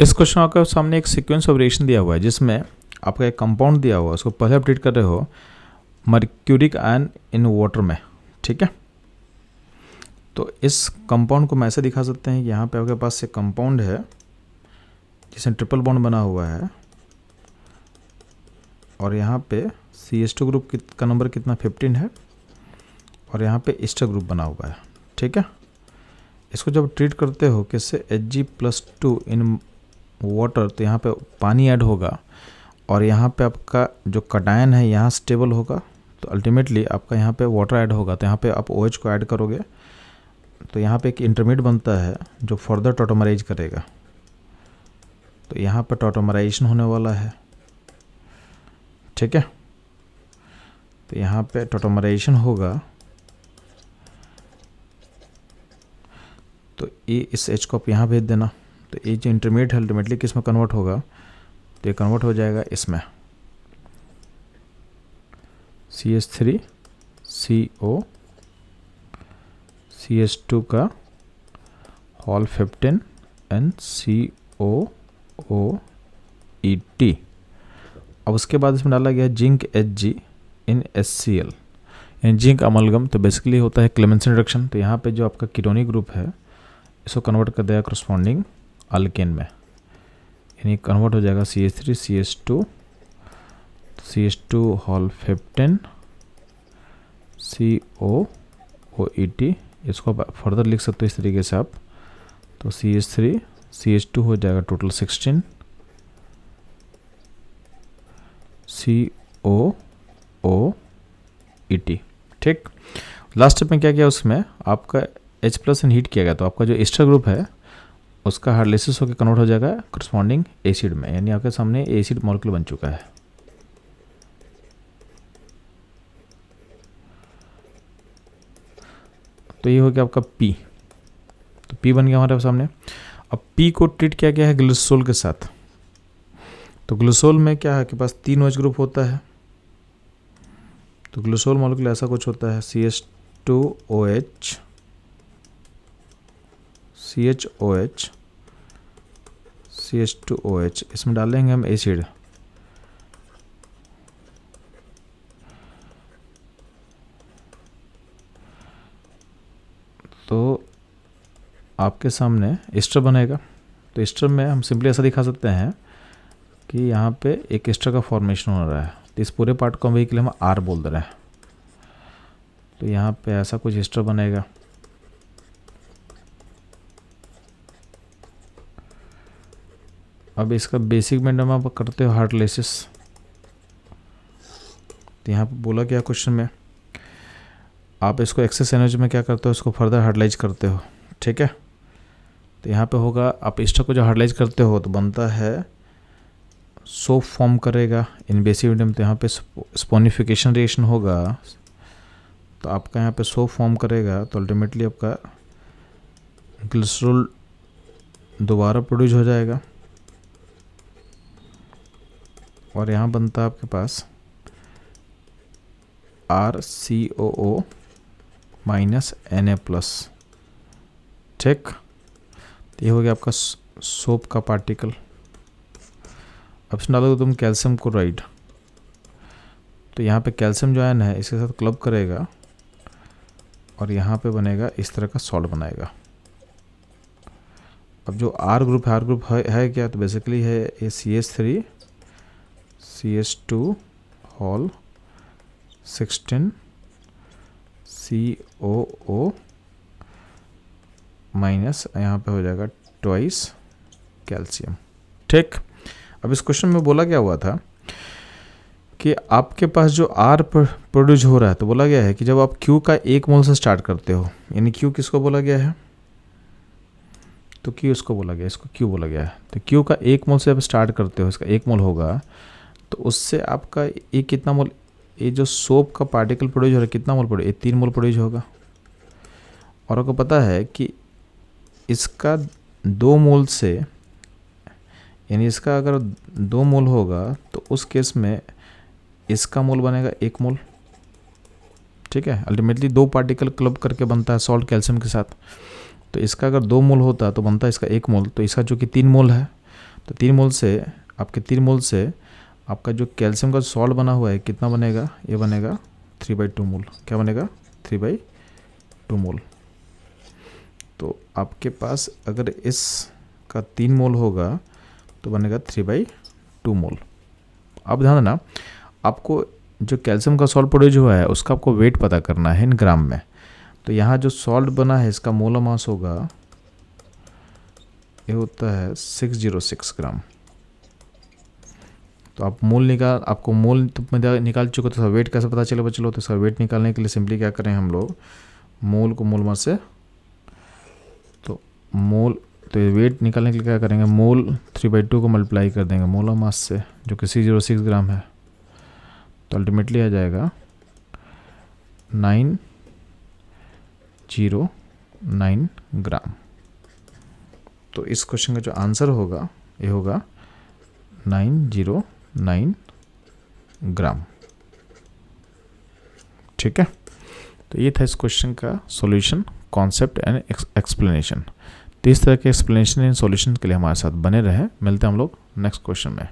इस क्वेश्चन आपके सामने एक सीक्वेंस ऑफ रिएक्शन दिया हुआ है जिसमें आपका एक कंपाउंड दिया हुआ है, उसको पहले अपडेट कर रहे हो मर्क्यूरिक आयन इन वाटर में, ठीक है। तो इस कंपाउंड को मैं ऐसे दिखा सकते हैं कि यहाँ पे आपके पास एक कंपाउंड है जिसमें ट्रिपल बॉन्ड बना हुआ है और यहाँ पे CH2 ग्रुप का नंबर कितना 15 है और यहाँ पे ईस्टर ग्रुप बना हुआ है, ठीक है। इसको जब ट्रीट करते हो किससे Hg+2 इन वाटर, तो यहाँ पे पानी ऐड होगा और यहाँ पे आपका जो कटायन है यहाँ स्टेबल होगा, तो अल्टीमेटली आपका यहाँ पे वाटर ऐड होगा, तो यहाँ पे आप OH को ऐड करोगे तो यहाँ पे एक इंटरमीडिएट बनता है जो फर्दर टॉटोमराइज करेगा। तो यहाँ पे टॉटोमराइजेशन होने वाला है, ठीक है। तो यहाँ पे टॉटोमराइजेशन होगा तो ये इस H को आप यहाँ भेज देना, तो ये जो इंटरमीडिएट है अल्टीमेटली किस में कन्वर्ट होगा, तो ये कन्वर्ट हो जाएगा इसमें CH3 CO CH2 का होल 15 एंड COOET। अब उसके बाद इसमें डाला गया जिंक Hg इन HCl यानी जिंक अमलगम, तो बेसिकली होता है क्लेमेंसन रिडक्शन। तो यहाँ पे जो आपका कीटोनिक ग्रुप है इसको कन्वर्ट कर देगा करस्पॉन्डिंग अल्केन में, यानी कन्वर्ट हो जाएगा CH3 CH2 होल 15 COOET। इसको आप फर्दर लिख सकते हो इस तरीके से आप, तो CH3 CH2 हो जाएगा टोटल 16 COOET, ठीक। लास्ट स्टेप में क्या किया, उसमें आपका H+ हीट किया गया, तो आपका जो ईस्टर ग्रुप है उसका हाइड्रोलाइसिस होकर कन्वर्ट हो जाएगा करस्पॉन्डिंग एसिड में, यानी आपके सामने एसिड मॉलिक्यूल बन चुका है। तो ये हो गया आपका P, तो P बन गया हमारे सामने। अब P को ट्रीट किया गया है ग्लिसरॉल के साथ, तो ग्लिसरॉल में क्या है आपके पास 3 OH ग्रुप होता है, तो ग्लिसरॉल मॉलिक्यूल ऐसा कुछ होता है CH2OH CHOH CH2OH, इसमें डालेंगे हम एसिड, तो आपके सामने ईस्टर बनेगा। तो ईस्टर में हम सिंपली ऐसा दिखा सकते हैं कि यहाँ पे एक ईस्टर का फॉर्मेशन हो रहा है, तो इस पूरे पार्ट को हम वही के लिए हम R बोल दे रहे हैं। तो यहाँ पे ऐसा कुछ ईस्टर बनेगा, अब इसका बेसिक मेंडम आप करते हो हाइड्रोलाइसिस। तो यहाँ पे बोला क्या क्वेश्चन में, आप इसको एक्सेस एनर्जी में क्या करते हो, इसको फर्दर हाइड्रोलाइज करते हो, ठीक है। तो यहाँ पे होगा आप ईस्टर को जो हाइड्रोलाइज करते हो तो बनता है सोप फॉर्म करेगा इन बेसिक मीडियम, तो यहाँ पे स्पोनिफिकेशन रिएक्शन होगा, तो आपका यहाँ पे सोप फॉर्म करेगा, तो अल्टीमेटली आपका ग्लिसरॉल दोबारा प्रोड्यूस हो जाएगा और यहाँ बनता है आपके पास RCOO -Na+, ठीक। तो ये हो गया आपका सोप का पार्टिकल। अब इसमें डालोगे तुम कैल्शियम क्लोराइड, तो यहाँ पे कैल्शियम जो आयन है इसके साथ क्लब करेगा और यहाँ पे बनेगा इस तरह का सॉल्ट बनाएगा। अब जो R ग्रुप है क्या, तो बेसिकली है ये CH3 CH2 whole 16 COO minus यहाँ पे हो जाएगा ट्वाइस कैल्शियम, ठीक। अब इस क्वेश्चन में बोला क्या हुआ था कि आपके पास जो R प्रोड्यूस हो रहा है, तो बोला गया है कि जब आप Q का 1 मोल से स्टार्ट करते हो, यानी Q किसको बोला गया है, तो Q इसको बोला गया, इसको Q बोला गया है। तो Q का 1 मोल से जब स्टार्ट करते हो, इसका 1 मोल होगा, तो उससे आपका ये कितना मोल, ये जो सोप का पार्टिकल प्रोड्यूस हो रहा है कितना मोल प्रोड्यूस, 3 मोल प्रोड्यूस होगा। और आपको पता है कि इसका 2 मोल से, यानी इसका अगर 2 मोल होगा तो उस केस में इसका मोल बनेगा 1 मोल, ठीक है। अल्टीमेटली 2 पार्टिकल क्लब करके बनता है सॉल्ट कैल्शियम के साथ, तो इसका अगर 2 मोल होता तो बनता है इसका 1 मोल, तो इसका जो कि 3 मोल है, तो 3 मोल से आपका जो कैल्शियम का सॉल्ट बना हुआ है कितना बनेगा, ये बनेगा 3/2 मोल। क्या बनेगा, 3/2 मोल। तो आपके पास अगर इस का 3 मोल होगा तो बनेगा 3/2 मोल। अब ध्यान देना, आपको जो कैल्शियम का सॉल्ट प्रोड्यूस हुआ है उसका आपको वेट पता करना है इन ग्राम में। तो यहाँ जो सॉल्ट बना है इसका मोलर मास होगा, ये होता है 606 ग्राम। तो आप आपको मोल तो निकाल चुके, तो वेट कैसे पता चले बच्चों? तो इसका वेट निकालने के लिए सिंपली क्या करें हम लोग, मोल को मोल मास से, तो वेट निकालने के लिए क्या करेंगे, मोल 3/2 को मल्टीप्लाई कर देंगे मोलर मास से जो कि 606 ग्राम है। तो अल्टीमेटली आ जाएगा 909 ग्राम। तो इस क्वेश्चन का जो आंसर होगा ये होगा 909 ग्राम। ठीक है, तो ये था इस क्वेश्चन का सॉल्यूशन, कॉन्सेप्ट एंड एक्सप्लेनेशन। तो इस तरह के एक्सप्लेनेशन एंड सॉल्यूशन के लिए हमारे साथ बने रहें। मिलते हैं हम लोग नेक्स्ट क्वेश्चन में।